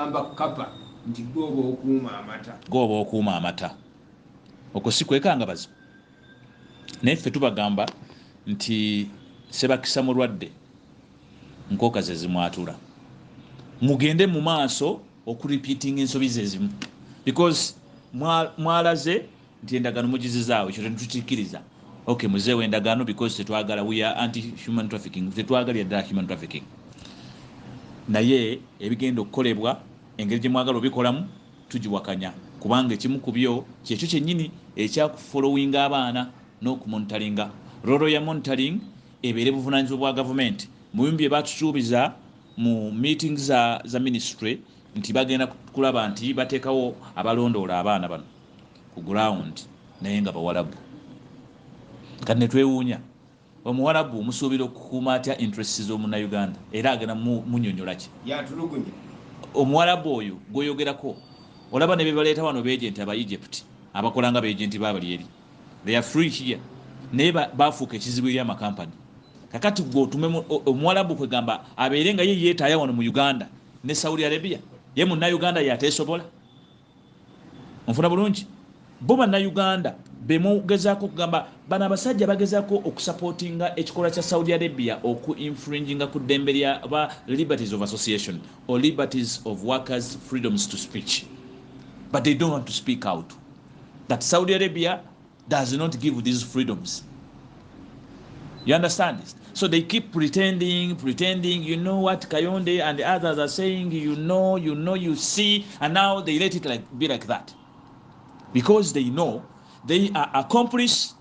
amba kapa nti goba okuuma amata. Goba okuuma amata. Okusikwekanga bazi. Neffe tubagamba nti sebakisa mulwadde nkoka ze zimwatula. Mugende mu maaso okurepeating ensobi ze zimu. Because mwalaze nti endagano mugizizaawo ekyo tetukikiriza. Okay, muzeewo endagano because tetwagala, we are anti-human trafficking. Tetwagalira ddala human trafficking. Naye ebigenda okukolebwa engeri gye mwagala obikolamu tugiwakanya. Kubanga ekimu ku byo kyekyo kyennyini ekyakufollowinga abaana n'okumonitoringa. Rolo ya monitoring ebeere buvunaanyizibwa bwa gavumenti. Mu bimbi bye batusuubiza mu meetings za ministry nti bagenda kulaba nti bateekawo abalondoola abaana bano ku ground naye nga bawalabu. Kati ne twewuunya omuwalabu omusuubira okukuuma atya interests z'omunnayuganda era agenda munyonyola ki? Yatulugunya. Omuwalabu oyo gwoyogerako olaba ne bebaleeta wano beejenti aba Egypt abakolanga beejenti baabali eri. They are free here. Naye baafuuka ekizibu eri amakampani. Kakati gwotume omuwalabu kwegamba abeere nga ye yeetaaya wano mu Uganda ne Saudi Arabia, ye munnayuganda yateesobola. Onfuna bulungi? Bo bannayuganda bemugezaako okugamba bano abasajja bagezaako okusupportinga ekikolwa kya Saudi Arabia oku-infringinga ku ddembe lya liberties of association or liberties of workers' freedoms to speech. But they don't want to speak out. That Saudi Arabia does not give these freedoms. You understand this? So they keep pretending, you know what Kayonde and the others are saying, you see, and now they let it be like that. Because they know they are accomplice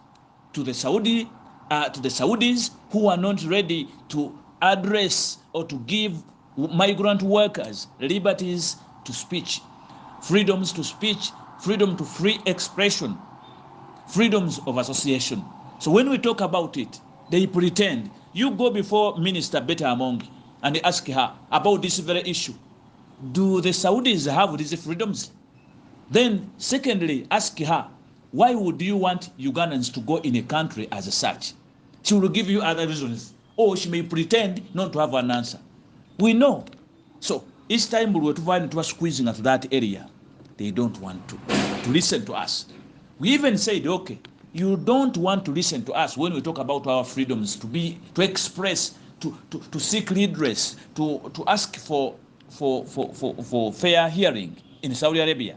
to the Saudis who are not ready to address or to give migrant workers liberties to speech, freedoms to speech, freedom to free expression, freedoms of association. So when we talk about it, they pretend. You go before Minister Beta Among and ask her about this very issue. Do the Saudis have these freedoms? Then secondly, ask her, why would you want Ugandans to go in a country as such? She will give you other reasons, or she may pretend not to have an answer. We know. So each time we were to find it was squeezing at that area, they don't want to listen to us. We even said, okay, you don't want to listen to us when we talk about our freedoms, to express, to seek redress, to ask for fair hearing in Saudi Arabia.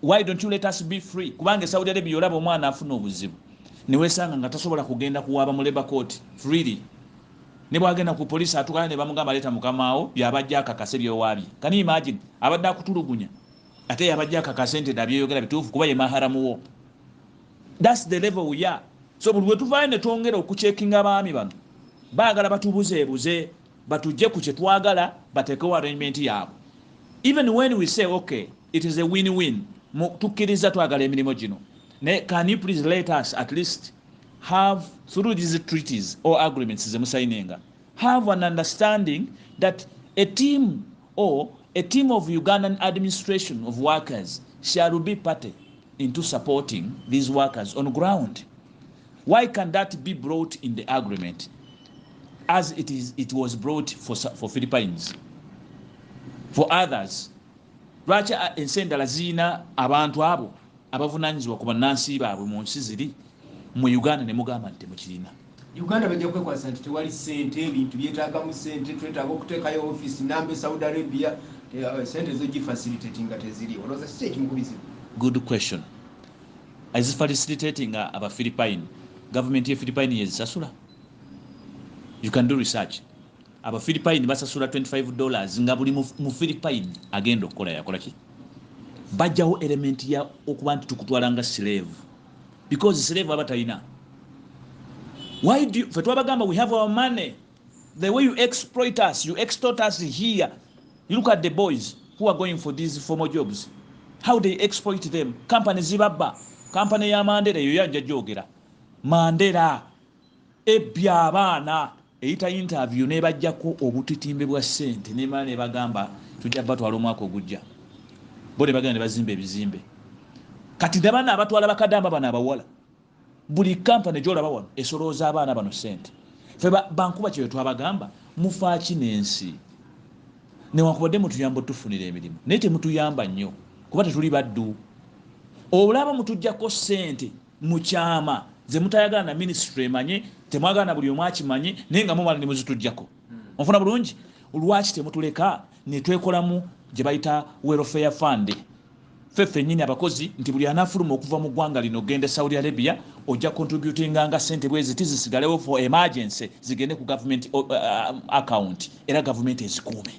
Why don't you let us be free? Kubanga Saudi Arabia olaba omwana afuna obuzibu niwesanga nga tasobola kugenda kuwaaba mu labor court freely. Ne bwagenda ku police atukana ne bamugamba leta mukamaawo byabajja akakase byowaabye. Can you imagine? Abadde akutulugunya ate yabajja akakase nti dabyeyogera bituufu kuba ye maharamu wo. That's the level we are. So buli wetuvayo ne twongera okucheckinga abaami bano baagala batubuzeebuze batujje ku kye twagala bateekewo arrangement yaabwe. Even when we say okay, it is a win-win, tukiriza twagala emirimu gino, can you please let us at least have, through these treaties or agreements zemusaininga, have an understanding that a team of Ugandan administration of workers shall be party into supporting these workers on ground. Why can that be brought in the agreement as it was brought for Philippines? For others, lwaki ensendala ziina abantu abo abavunaanyizibwa ku bannansi baabwe mu nsi ziri mu Uganda ne mugamba nti temukirina? Uganda bajja kwekwasa nti tewali ssente, ebintu byetaagamu ssente, twetaaga okuteekayo office nambe Saudi Arabia, ssente zo gifacilitating nga teziri. Olowooza kiki ekimukubizibwa? Good question. Is facilitating aba Philippine government ye Philippine yezisasula? You can do research. Aba Philippine basasula $25 nga buli mu Philippine agenda okukola yakola ki? Bajjawo element ya okuba nti tukutwala nga slave, because slave abatalina. Why do you, Fetwabagamba, we have our money. The way you exploit us, you extort us here. You look at the boys who are going for these formal jobs, how they exploit them. Company zibaba, company ya Mandela yo yajja jogera. Mandela ebya abaana eyita interview ne bajjako obutitimbe bwa ssente ne mane bagamba tujja batwala omwaka ogujja. Bode bagenda ne bazimba ebizimbe. Kati dabana abatwala bakadamba bana abawala. Buli company gyolaba wano esolooza abaana bano ssente. Ffe Bankuba kye twabagamba mufaaki n'ensi. newankubadde mutuyamba tufunira emirimu naye temutuyamba nnyo kuba tetuli baddu olaba mutujjako ssente mu kyama ze mutayagala na ministry emanye temwagala na buli omu akimanye naye nga mumala ne muzitujjako onfuna bulungi lwaki temutuleka ne twekolamu gye bayita welfare fund feffe nnyini abakozi nti buli anaafuluma okuva mu ggwanga lino ogende Saudi Arabia ojja contributinganga ssente bwe ziti zisigalewo for emergency zigende ku government account era government ezikuume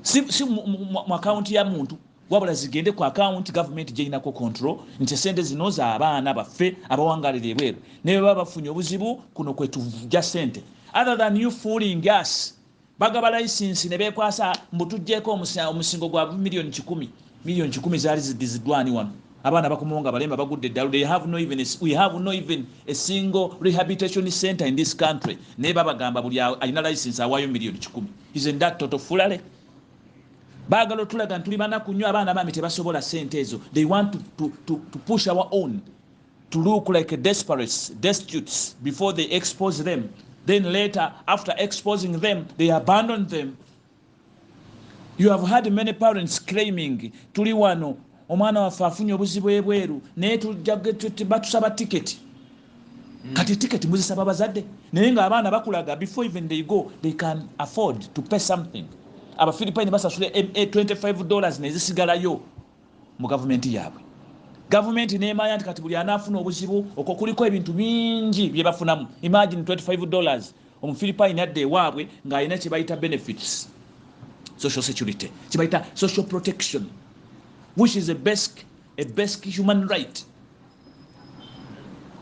si mu account ya muntu wabula zigende ku account government gyeinako control nti ssente zino za abaana baffe abawangalira ebweru naye baba bafunye obuzibu kuno kwe tujja ssente other than you fooling us bagaba license ne bekwasa mbutujjeko omusingo gwa million 10 zaali ziddwani wano abaana bakumonga balemba bagudde eddalu we have no even a single rehabilitation center in this country naye babagamba buli alina license awaayo million 10 isn't that total fulale bagala otulaga ntuli banaku nnyo abaana bami tebasobola ssente ezo they want to push our own to look like destitutes before they expose them. Then later, after exposing them, they abandon them. You have had many parents claiming, tuli wano, omwana waffe afunye obuzibu ebweru, naye batusaba ticket. Kati ticket muzisaba bazadde. Naye nga abaana bakulaga, before even they go, they can afford to pay something. Aba Philippine basasule $25 nezisigalayo mu government yaabwe. Government neemanya nti kati buli anaafuna obuzibu okwo kuliko ebintu bingi bye bafunamu. Imagine $25 omufilipine adde ewaabwe ng'alina kye bayita benefits, social security, kye bayita social protection, which is a basic human right.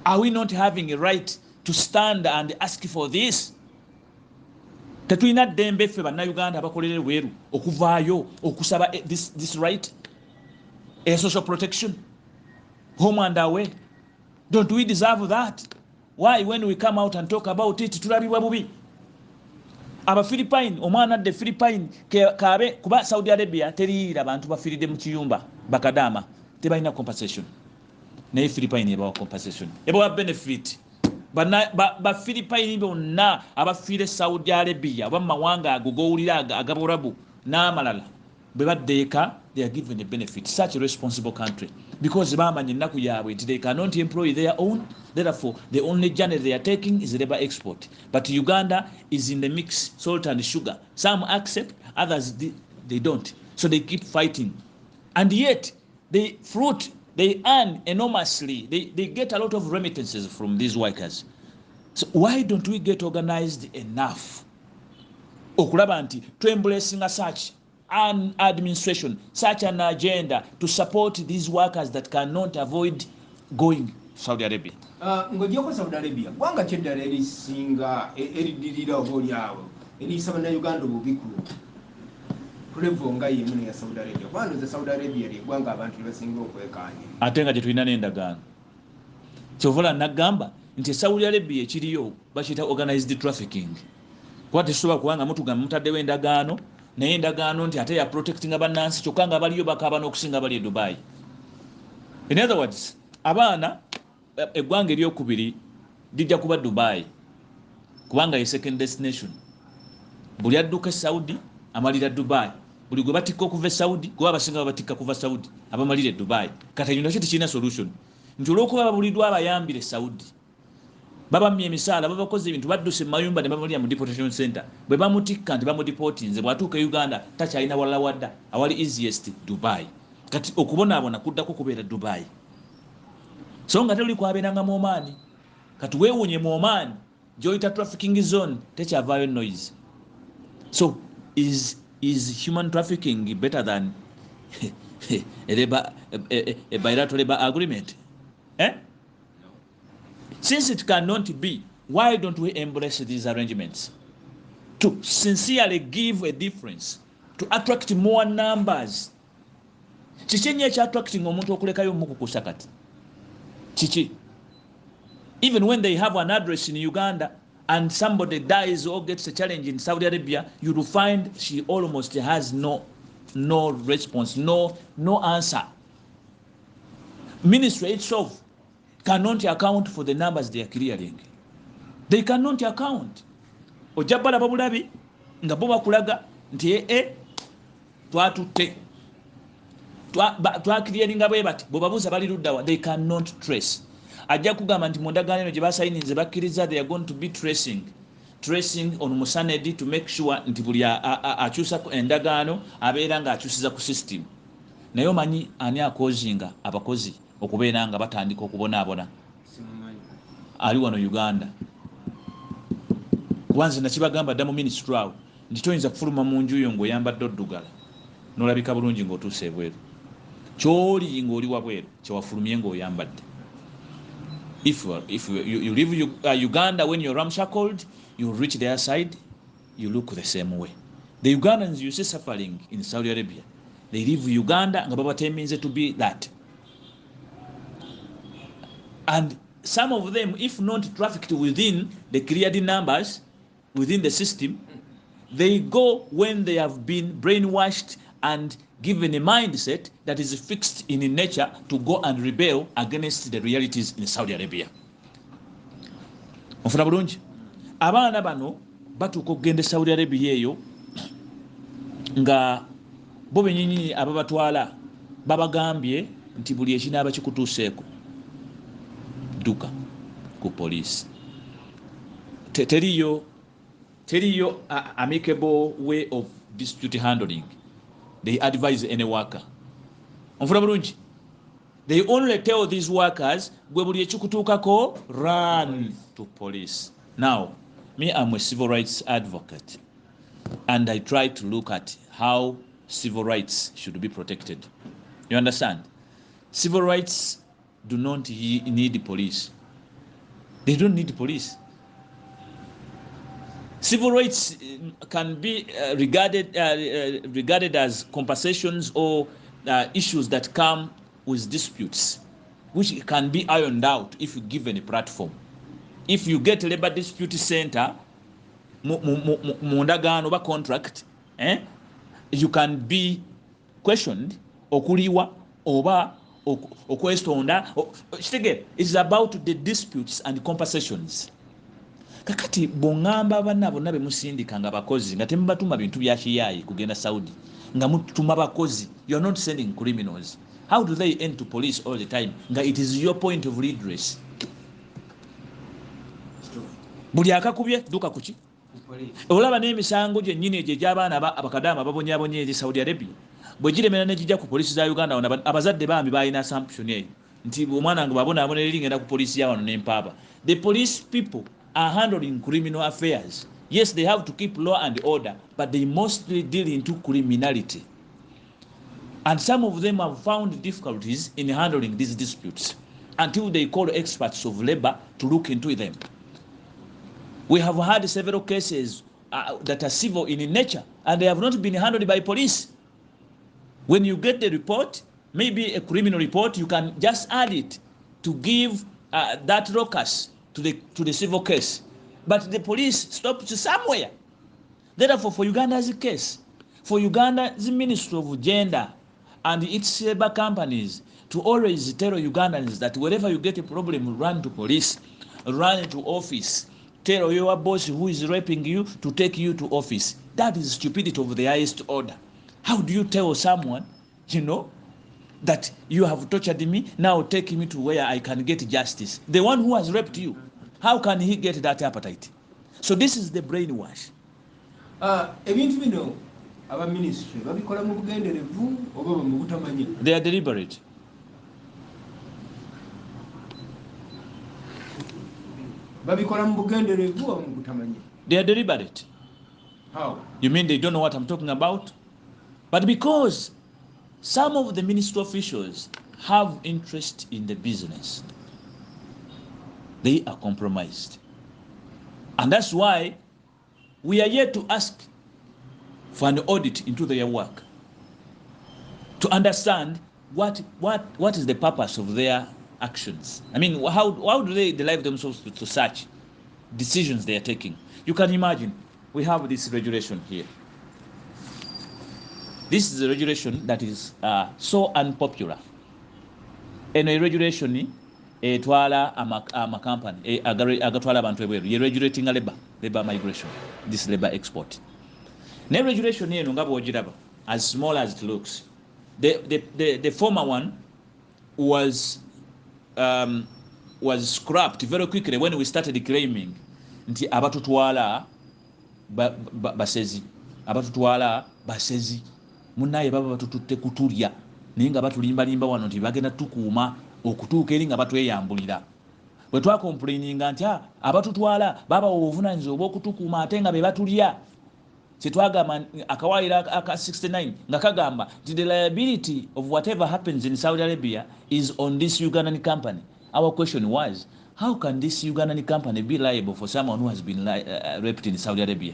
Are we not having a right to stand and ask for this? Tetulina ddembe ffe bannayuganda abakolera ebweru okuvaayo okusaba this right, a social protection, home and away? Don't we deserve that? Why when we come out and talk about it tulabibwa bubi? Aba Philippine, omwana adde Philippine kabe kuba Saudi Arabia teriira bantu bafiridde mu kiyumba bakadama tebalina compensation. Naye Philippine ebawa compensation, ebawa benefit. Ba Philippine bonna abafiire Saudi Arabia bamawanga agogowulira agaburabu n'amalala bebaddeeka, they are given a benefit. Such a responsible country, because bamanya ennaku yaabwe nti they cannot employ their own, therefore the only journey they are taking is labor export. But Uganda is in the mix, salt and sugar. Some accept, others they don't, so they keep fighting, and yet the fruit they earn enormously. They get a lot of remittances from these workers. So why don't we get organized enough okulaba nti to embracing such an administration, such an agenda to support these workers that cannot avoid going to Saudi Arabia? Ng'ogyeko Saudi Arabia gwanga kyeddala erisinga eridirira oboolyawo erisaba na Uganda obubikulu tulevo nga yemu ya Saudi Arabia. Kwanza Saudi Arabia ligwanga abantu basinga okwekanya ate nga tetulina n'endagaano. Kyovola nagamba nti Saudi Arabia ekiriyo bakiyita organized trafficking. Kuba tekisobola kubanga mutugamba mutaddewo endagaano naye endagaano nti ate ya protecting bannansi kyokka nga baliyo bakaba n'okusinga bali e Dubai. In other words, abaana eggwanga eryokubiri lijja kuba Dubai kubanga ye second destination. Buli adduka Saudi amalira Dubai. Buli gwe batikka okuva Saudi kuba abasinga babatikka kuva Saudi abamalira Dubai. Kati nakyo tekirina solution nti olw'okuba babuliddwa abayambire Saudi babamye emisaala babakoze ebintu badduse mu mayumba ne bamalira mu deportation center. Bwe bamutikka nti bamudeportinze bw'atuuka Uganda takyalina walala wadda awali easiest Dubai. Kati okubonaabona kuddako kubeera Dubai. So nga tuli kwabeeranga mu Oman, kati weewunye mu Oman gy'oyita trafficking zone tekyavaayo noise. So is human trafficking better than a bilateral labor agreement? No. Since it cannot be, why don't we embrace these arrangements to sincerely give a difference, to attract more numbers? Kiki nnyo attracting omuntu okulekayo mukukusa kati? Kiki? Even when they have an address in Uganda and somebody dies or gets a challenge in Saudi Arabia, you will find she almost has no response, no answer. Ministry itself cannot account for the numbers they are clearing. They cannot account. Ojabala babulabi nga bo bakulaga nti twatutte twakiriyaninga bwe bati bwebabuuza bali luddawa, they cannot trace. Ajja kugamba nti mu ndagaano eno gye basayininze bakkiriza they are going to be tracing on musanedi to make sure nti buli akyusa endagaano abeera nga akyusiza ku system. Naye omanyi ani akozinga abakozi okubeera nga batandika okubonaabona? Ali wano Uganda. Kubanze nakibagamba dda mu ministry awo nti toyinza kufuluma mu nju yo ng'oyambadde oddugala n'olabika bulungi ng'otuuse ebweru. Kyoli ng'oli wabweru kyewafulumye ng'oyambadde. If you leave Uganda when you're ramshackled, you reach their side, you look the same way. The Ugandans you see suffering in Saudi Arabia, they leave Uganda nga babateminze to be that. And some of them, if not trafficked within the cleared numbers, within the system, they go when they have been brainwashed and given a mindset that is fixed in nature to go and rebel against the realities in Saudi Arabia. Ofuna bulungi abaana bano batuuka okugenda Saudi Arabia eyo nga bo bennyini ababatwala babagambye nti buli ekinaaba kikutuuseeko dduka ku poliisi. Teriyo amicable way of dispute handling. They advise any worker. Onfuna bulungi. They only tell these workers, gwe buli ekikutuukako run to police. Now, me, I'm a civil rights advocate, and I try to look at how civil rights should be protected. You understand? Civil rights do not need police. They don't need police. Civil rights can be regarded as compensations or issues that come with disputes, which can be ironed out if you given a platform. If you get a labor dispute center, mundagano ba contract, you can be questioned, okuliwa, oba okwestonda. It's about the disputes and compensations. Kakati bongamba bana bonna bemusindika nga bakozi nga temubatuma bintu bya kiyayi kugenda Saudi nga mutuma bakozi, you are not sending criminals. How do they end to police all the time nga it is your point of redress? Buli akakubye duka kuki olaba n'emisango gyennyini egyo egy'abaana abakadaama babonyabonye eri Saudi Arabia bwe giremera ne gijja ku poliisi za Uganda abazadde bambi balina assumption eyo nti omwana nga babonaabona eri ngenda ku poliisi ya wano n'empaaba. The police people are handling criminal affairs. Yes, they have to keep law and order, but they mostly deal into criminality. And some of them have found difficulties in handling these disputes until they call experts of labor to look into them. We have had several cases that are civil in nature, and they have not been handled by police. When you get the report, maybe a criminal report, you can just add it to give that locus to the civil case. But the police stopped somewhere. Therefore, for Uganda's case, for Uganda's Ministry of Gender and its labor companies to always tell Ugandans that wherever you get a problem, run to police, run to office, tell your boss who is raping you to take you to office. That is stupidity of the highest order. How do you tell someone, that you have tortured me, now take me to where I can get justice? The one who has raped you, how can he get that appetite? So this is the brainwash. Ebintu bino aba ministry babikola mu bugenderevu oba mu butamanyi? They are deliberate. Babikola mu bugenderevu oba mu butamanyi? They are deliberate. How? You mean they don't know what I'm talking about? But because some of the ministry officials have interest in the business, they are compromised. And that's why we are yet to ask for an audit into their work to understand what is the purpose of their actions. I mean, how do they drive themselves to such decisions they are taking? You can imagine, we have this regulation here. This is a regulation that is so unpopular. And a regulation etwala ama company agatwala abantu ebweru, ye regulating labor migration, this labor export. ne regulation eno nga bw'ogiraba as small as it looks, the former one was scrapped very quickly when we started claiming nti abatutwala basezi munnaye baba batututte kutulya naye nga batulimbalimba wano nti bagenda tukuuma okutuuka eri nga batweyambulira. Bwe twakomplaininga nti abatutwala baba obuvunaanyizibwa obw'okutukuuma ate nga be batulya, kyetwagamba akawaayiro aka 69 nga kagamba nti the liability of whatever happens in Saudi Arabia is on this Ugandan company. Our question was, how can this Ugandan company be liable for someone who has been raped in Saudi Arabia?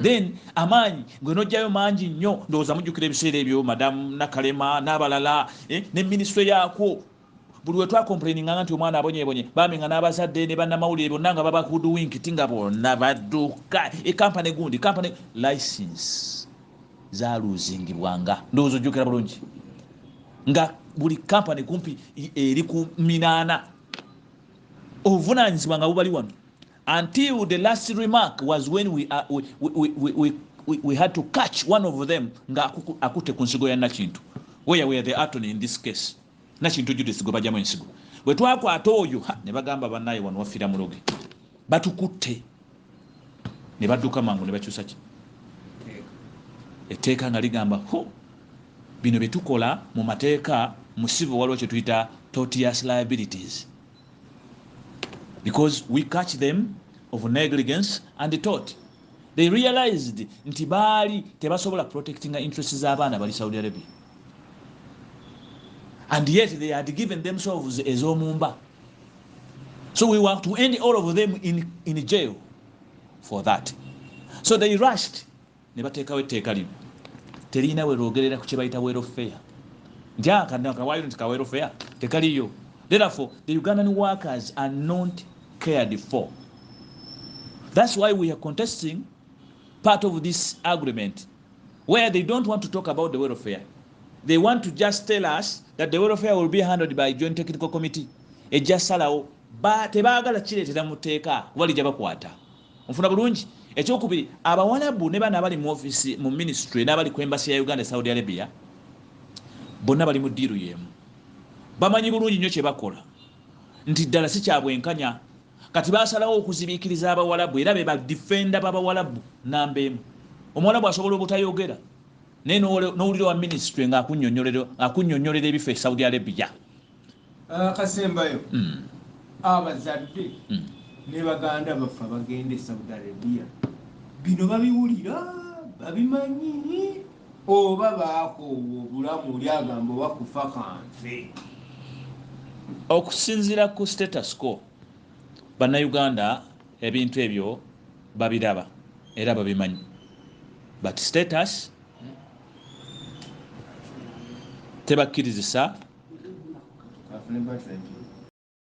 Then amaanyi ng'enojjayo mangi nnyo, ndowooza mujjukira ebiseera ebyo Madamu Nakalema n'abalala ne minisitule yaakwo, buli we twakomplaininga nti omwana abonyebonye bamenga n'abazadde ne bannamawulire bonna nga babakuduwinkiti nga bonna badduka ekampani gundi kampani license zaaluzingibwanga, ndowooza ojjukira bulungi, nga buli kampani kumpi eri ku 8 obuvunaanyizibwa nga bubali wano, until the last remark was when we had to catch one of them nga akutte ku nsigo ya Nakintu, where were the attorney in this case. Nakintu Judith go bajjamu ensigo, bwe twakwata oyo ne bagamba bannaye wano wafiira muloge, batukutte ne badduka mangu ne bakyusa ki etteeka nga ligamba bino bye tukola mu mateeka mu civil waliwo kye tuyita tortious liabilities, because we catch them of negligence and tort. They realized nti baali tebasobola protecting interests z'abaana bali Saudi Arabia, and yet they had given themselves ez'omumba. So we were to end all of them in jail for that. So they rushed ne bateekawo etteeka lino terina we lwogerera ku kye bayita welfare, nti akawaayiro nti ka welfare tekaliyo. Therefore the Ugandan workers are not cared for. That's why we are contesting part of this agreement, where they don't want to talk about the welfare. They want to just tell us that the welfare will be handled by Joint Technical Committee. Ejjasalawo tebaagala kireetera mu tteeka walijja bakwata. Nfuna bulungi. Ekyokubiri, abawalabu ne bana abali mu office mu ministry n'abali ku embassy ya Uganda Saudi Arabia bonna bali mu ddiiru y'emu. Bamanyi bulungi nnyo kye bakola nti ddala si kya bwenkanya. Kati baasalawo okuzibiikiriza abawalabu era be badifenda b'abawalabu namba emu. Omuwalabu asobola obutayogera naye n'owulira wa ministry nga akunnyonnyolera ebifo e Saudi Arabia. Kasembayo abazadde ne baganda baffe abagenda e Saudi Arabia bino babiwulira babimanyi oba baakoowa obulamu lyagamba wakufa kanfe. Okusinziira ku status quo, bannayuganda ebintu ebyo babiraba era babimanyi, but status tebakkirizisa